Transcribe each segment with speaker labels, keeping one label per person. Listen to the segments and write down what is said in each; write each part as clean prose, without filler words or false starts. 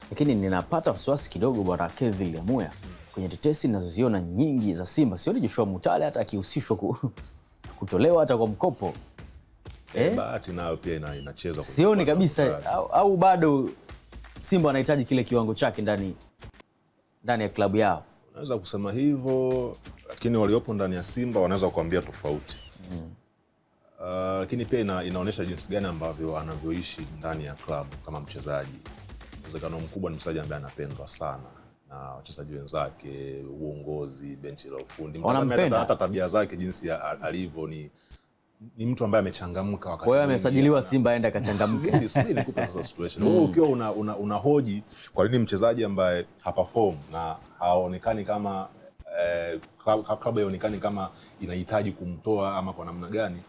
Speaker 1: Lakini ninapata wasiwasi kidogo bwana Kevin Lemuya kwenye tetesi ninazoziona nyingi za Simba. Sioni Joshua Mutale hata akihusishwa kutolewa hata kwa mkopo.
Speaker 2: Bahati nayo pia inacheza.
Speaker 1: Sioni kabisa au bado Simba wanahitaji kile kiwango chake ndani ya klabu yao.
Speaker 2: Unaweza kusema hivyo, lakini waliopo ndani ya Simba wanaweza kukuambia tofauti. Lakini pia inaonyesha jinsi gani ambavyo anavyoishi ndani ya klabu kama mchezaji. Uwezekano mkubwa ni mchezaji ambaye anapendwa sana na wachezaji wenzake, uongozi, benchi la ufundi. Hata tabia zake jinsi alivyo ni mtu ambaye amechangamka wakati.
Speaker 1: Kwa hiyo amesajiliwa Simba aende akachangamke.
Speaker 2: Subiri nikupe sasa situation. Wewe ukiwa unahoji kwa nini mchezaji ambaye haperform na haonekani kama klabu haionekani kama inahitaji kumtoa ama kwa namna gani,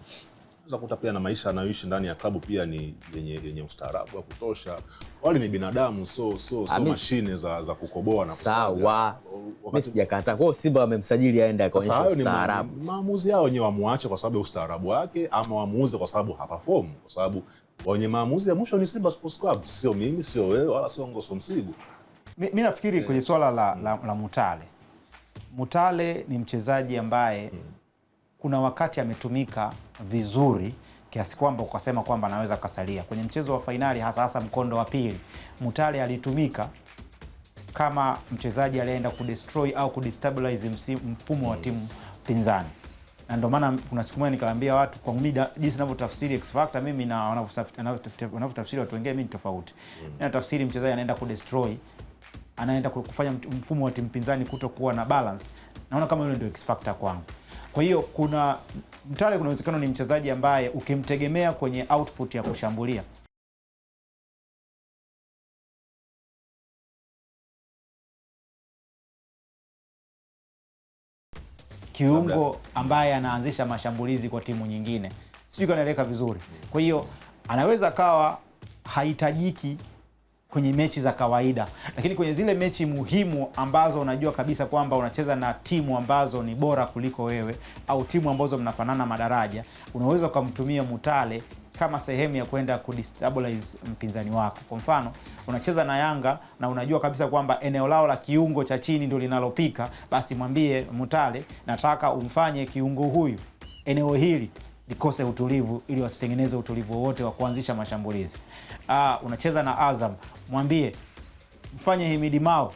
Speaker 2: unaweza kukuta pia na maisha anayoishi ndani ya klabu pia ni yenye ustaarabu wa kutosha. Wale ni binadamu, so mashine za kukoboa na kusaga.
Speaker 1: Sawa. Mimi sijakataa. Kwa hiyo Simba wamemsajili aende akaonyesha ustaarabu.
Speaker 2: Maamuzi yao wenyewe wamuache kwa sababu ya ustaarabu wake, ama waamuze kwa sababu haperform, kwa sababu wenye maamuzi ya mwisho ni Simba Sports Club, sio mimi, sio wewe, wala sio Ngoso Msigu.
Speaker 3: Mimi nafikiri kwenye swala la Mutale ni mchezaji ambaye kuna wakati ametumika vizuri kiasi kwamba ukasema kwamba anaweza kasalia kwenye mchezo wa fainali, hasa mkondo wa pili. Mutale alitumika kama mchezaji alienda kudestroy au kudestabilize mfumo wa timu pinzani, na ndio maana kuna siku moja nikawaambia watu kwa muda jinsi ninavyotafsiri X Factor mimi na wanavyotafsiri watu wengine mimi ni tofauti. Na tafsiri mchezaji anaenda kudestroy, anaenda kufanya mfumo wa timu pinzani kutokuwa na balance. Naona kama yule ndio X Factor kwangu. Kwa hiyo Mutale kuna uwezekano ni mchezaji ambaye ukimtegemea kwenye output ya kushambulia, kiungo ambaye anaanzisha mashambulizi kwa timu nyingine, sijui kanaeleka vizuri. Kwa hiyo anaweza kawa hahitajiki kwenye mechi za kawaida, lakini kwenye zile mechi muhimu ambazo unajua kabisa kwamba unacheza na timu ambazo ni bora kuliko wewe au timu ambazo mnafanana madaraja, unaweza kumtumia Mutale kama sehemu ya kwenda kudestabilize mpinzani wako. Kwa mfano, unacheza na Yanga na unajua kabisa kwamba eneo lao la kiungo cha chini ndio linalopika, basi mwambie Mutale, nataka umfanye kiungo huyu eneo hili likose utulivu ili wasitengeneze utulivu wowote wa kuanzisha mashambulizi. Unacheza na Azam, mwambie mfanye Himidi Mao,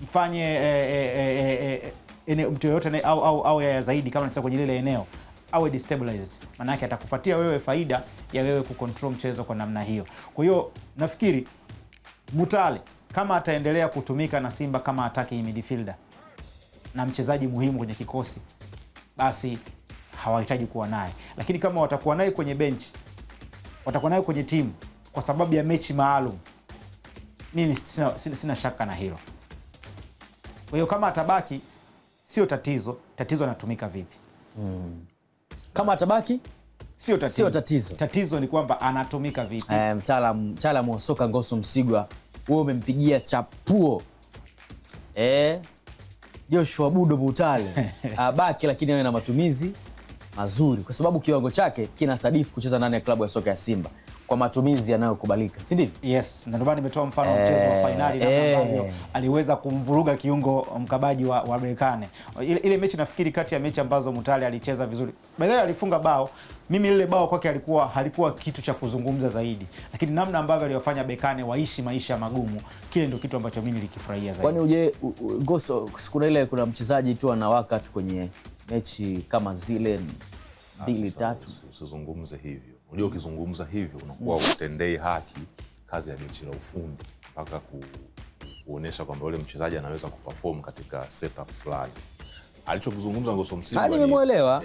Speaker 3: mfanye mtu yoyote au ya zaidi kama unacheza kwenye lile eneo awe destabilized, maana yake atakupatia wewe faida ya wewe kucontrol mchezo kwa namna hiyo. Kwa hiyo nafikiri Mutale kama ataendelea kutumika na Simba kama attacking midfielder na mchezaji muhimu kwenye kikosi, basi hawahitaji kuwa naye, lakini kama watakuwa naye kwenye bench, watakuwa naye kwenye timu kwa sababu ya mechi maalum, mimi sina shaka na hilo. Kwa hiyo kama atabaki sio tatizo, tatizo anatumika vipi?
Speaker 1: Kama atabaki
Speaker 3: sio
Speaker 1: tatizo.
Speaker 3: Tatizo ni kwamba anatumika vipi.
Speaker 1: Mtaalamu wa soka Ngoso Msigwa, wewe umempigia chapuo Joshua Budo Mutale abaki, lakini awe na matumizi mazuri, kwa sababu kiwango chake kinasadifu kucheza ndani ya klabu ya soka ya Simba kwa matumizi yanayokubalika, si ndivyo?
Speaker 3: Yes, na ndio maana nimetoa mfano wa mchezo wa finali na ambavyo aliweza kumvuruga kiungo mkabaji wa Berkane. Ile mechi nafikiri kati ya mechi ambazo Mutale alicheza vizuri. Baadaye alifunga bao. Mimi lile bao kwake halikuwa kitu cha kuzungumza zaidi, lakini namna ambavyo aliwafanya Berkane waishi maisha magumu, kile ndio kitu ambacho mimi nilikifurahia zaidi.
Speaker 1: Kwani Ngoso, kuna mchezaji tu anawaka tu kwenye mechi kama zile 2-3.
Speaker 2: Usizungumze hivyo. Unajua ukizungumza hivyo unakuwa utendei haki kazi ya benchi la ufundi mpaka kuonesha kwamba yule mchezaji anaweza kuperform katika setup fulani. Alichokuzungumza Ngoso Msigwa
Speaker 1: nimemuelewa.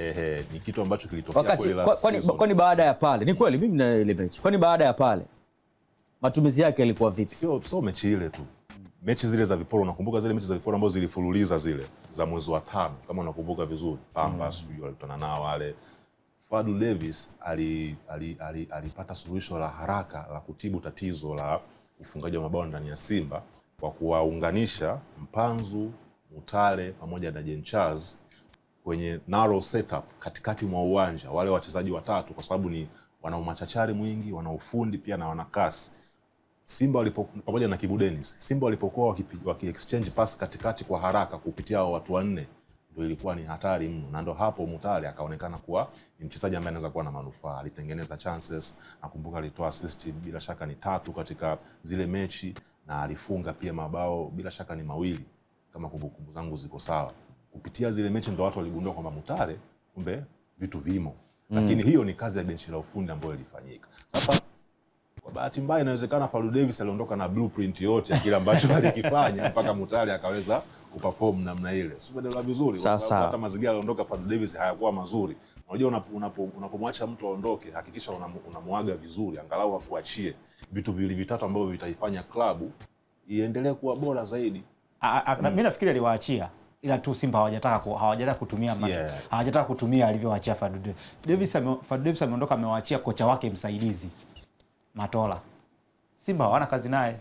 Speaker 2: Ni kitu ambacho kilitokea kwa ile last season.
Speaker 1: Kwani baada ya pale, ni kweli mimi na ile mechi, kwani baada ya pale matumizi yake yalikuwa vipi?
Speaker 2: Sio mechi ile tu. Mechi zile za viporo, unakumbuka zile mechi za viporo ambazo zilifululiza zile za mwezi wa 5 kama unakumbuka vizuri. Pamba sijui walikutana nao wale. Fadlu Davis alipata suluhisho la haraka la kutibu tatizo la ufungaji wa mabao ndani ya Simba kwa kuwaunganisha Mpanzu, Mutale pamoja na Jenchaz kwenye narrow setup katikati mwa uwanja, wale wachezaji watatu, kwa sababu ni wana umachachari mwingi, wana ufundi pia na wana kasi. Simba pamoja na Kibu Denis, Simba walipokuwa waki exchange pass katikati kwa haraka kupitia hao watu wanne, ndio ilikuwa ni hatari mno, na ndio hapo Mutale akaonekana kuwa ni mchezaji ambaye anaweza kuwa na manufaa. Alitengeneza chances, nakumbuka alitoa assist bila shaka ni 3 katika zile mechi, na alifunga pia mabao bila shaka ni 2 kama kumbukumbu zangu ziko sawa. Kupitia zile mechi ndio watu waligundua kwamba Mutale kumbe vitu vimo. Lakini hiyo ni kazi ya benchi la ufundi ambayo ilifanyika. Sasa kwa bahati mbaya inawezekana Fadlu Davis aliondoka na blueprint yote ya kile ambacho alikifanya mpaka Mutale akaweza kuperform namna ile. Sio ndio vizuri, kwa sababu hata mazingira aliondoka Fadlu Davis hayakuwa mazuri. Unajua unapomwacha mtu aondoke, hakikisha unamuaga vizuri, angalau akuachie vitu viwili vitatu ambavyo vitaifanya klabu iendelee kuwa bora zaidi.
Speaker 3: Mimi nafikiri aliwaachia, ila tu Simba hawajataka kutumia hawajataka kutumia alivyowaachia Fadlu Davis. Fadlu Davis ameondoka, amewaachia kocha wake msaidizi Matola. Simba hawana kazi naye,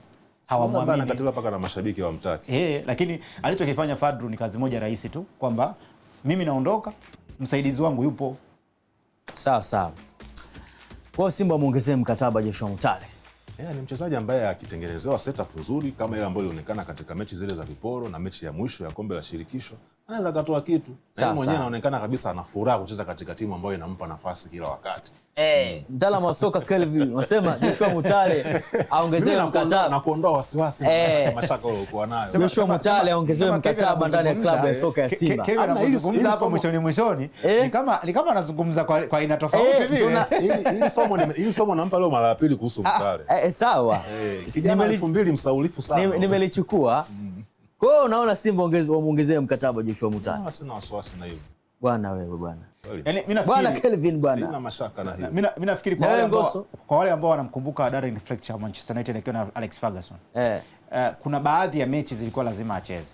Speaker 3: hawamwamini,
Speaker 2: anakatiliwa paka na mashabiki hawamtaki.
Speaker 3: Lakini alichokifanya Fadlu ni kazi moja rahisi tu, kwamba mimi naondoka, msaidizi wangu yupo.
Speaker 1: Sawa. Kwa Simba muongezee mkataba Joshua Mutale.
Speaker 2: Ni mchezaji ambaye akitengenezewa setup nzuri kama ile ambayo ilionekana katika mechi zile za viporo na mechi ya mwisho ya kombe la shirikisho, anaweza katoa kitu. Yeye mwenyewe anaonekana kabisa ana furaha kucheza katika timu ambayo inampa nafasi kila wakati.
Speaker 1: Mtaalamu wa soka Kelvin wasema Joshua Mutale aongezewe mkataba
Speaker 2: na kuondoa wasiwasi na mashaka uliokuwa nayo.
Speaker 1: Joshua Mutale aongezewe mkataba ndani ya klabu ya soka ya Simba.
Speaker 3: Kevin anazungumza hapa mwishoni ni kama anazungumza kwa aina tofauti vile.
Speaker 2: Hili somo nampa leo mara ya pili kuhusu Mutale.
Speaker 1: Sawa.
Speaker 2: Kijana 2000 msaulifu sana.
Speaker 1: Nimelichukua. Kwa hiyo unaona Simba wamuongezee mkataba Joshua Mutale.
Speaker 2: Sina wasiwasi na hivyo.
Speaker 1: Bwana wewe bwana.
Speaker 3: Yaani mimi
Speaker 1: Bwana Kelvin bwana.
Speaker 2: Sina mashaka na hilo.
Speaker 3: Mimi nafikiri kwa wale ambao wanamkumbuka Darren Fletcher wa Manchester United akiwa na Alex Ferguson. Kuna baadhi ya mechi zilikuwa lazima acheze.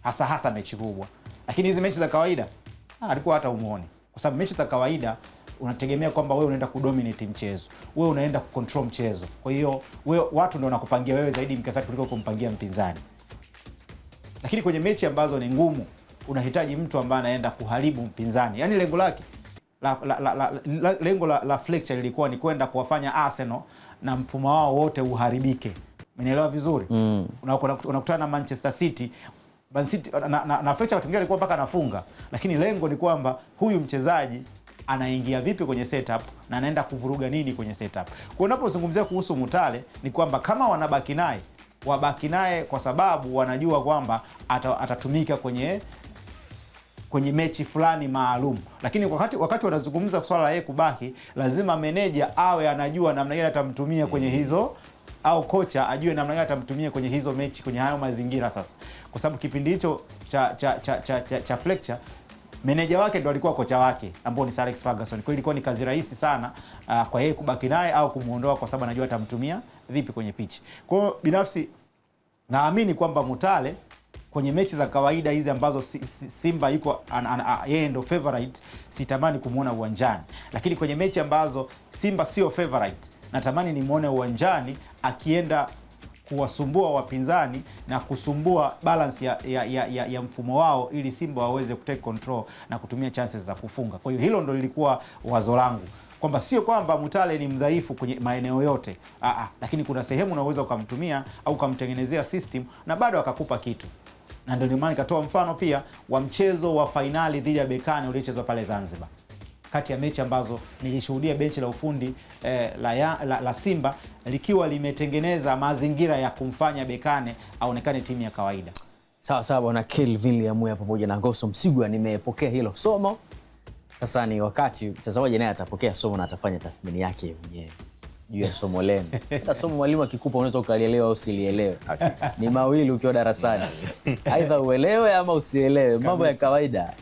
Speaker 3: Hasa mechi kubwa. Lakini hizi mechi za kawaida alikuwa hata umuone. Kwa sababu mechi za kawaida unategemea kwamba wewe unaenda kudominate mchezo. Wewe unaenda kucontrol mchezo. Kwa hiyo watu ndio wanakupangia wewe zaidi mikakati kuliko kumpangia mpinzani. Lakini kwenye mechi ambazo ni ngumu, unahitaji mtu ambaye anaenda kuharibu mpinzani. Yaani lengo lake lengo la Fletcher lilikuwa ni kwenda kuwafanya Arsenal na mfumo wao wote uharibike. Umeelewa vizuri? Unakutana na Manchester City, na Fletcher watengelea alikuwa mpaka anafunga, lakini lengo ni kwamba huyu mchezaji anaingia vipi kwenye setup na anaenda kuvuruga nini kwenye setup. Kwa unapozungumzia kuhusu Mutale ni kwamba kama wanabaki naye, wabaki naye kwa sababu wanajua kwamba atatumika kwenye mechi fulani maalum. Lakini wakati wanazungumza swala la yeye kubaki, lazima meneja awe anajua namna gani atamtumia kwenye hizo, au kocha ajue namna gani atamtumia kwenye hizo mechi, kwenye hayo mazingira sasa. Kwa sababu kipindi hicho cha Fletcher, meneja wake ndo alikuwa kocha wake ambao ni Sir Alex Ferguson. Kwa hiyo ilikuwa ni kazi rahisi sana kwa yeye kubaki naye au kumuondoa, kwa sababu anajua atamtumia vipi kwenye pitch. Kwa hiyo binafsi naamini kwamba Mutale kwenye mechi za kawaida hizi ambazo Simba yuko yeye ndo favorite, sitamani kumuona uwanjani. Lakini kwenye mechi ambazo Simba sio favorite, natamani nimuone uwanjani akienda kuwasumbua wapinzani na kusumbua balance ya mfumo wao, ili Simba waweze kutake control na kutumia chances za kufunga. Kwa hiyo hilo ndo lilikuwa wazo langu, kwamba sio kwamba Mutale ni mdhaifu kwenye maeneo yote, lakini kuna sehemu unaweza ukamtumia au ukamtengenezea system na bado akakupa kitu. Na ndio maana nikatoa mfano pia wa mchezo wa fainali dhidi ya Berkane uliochezwa pale Zanzibar. Kati ya mechi ambazo nilishuhudia benchi la ufundi la Simba likiwa limetengeneza mazingira ya kumfanya Berkane aonekane timu ya kawaida.
Speaker 1: Sawa bwana Kelvin Liamuya pamoja na Ngoso Msigwa, nimepokea hilo somo. Sasa ni wakati mtazamaji naye atapokea somo na atafanya tathmini yake mwenyewe juu ya somo lenu. Hata somo mwalimu akikupa unaweza ukalielewa au usilielewe. Ni mawili ukiwa darasani. Aidha uelewe ama usielewe, mambo ya kawaida.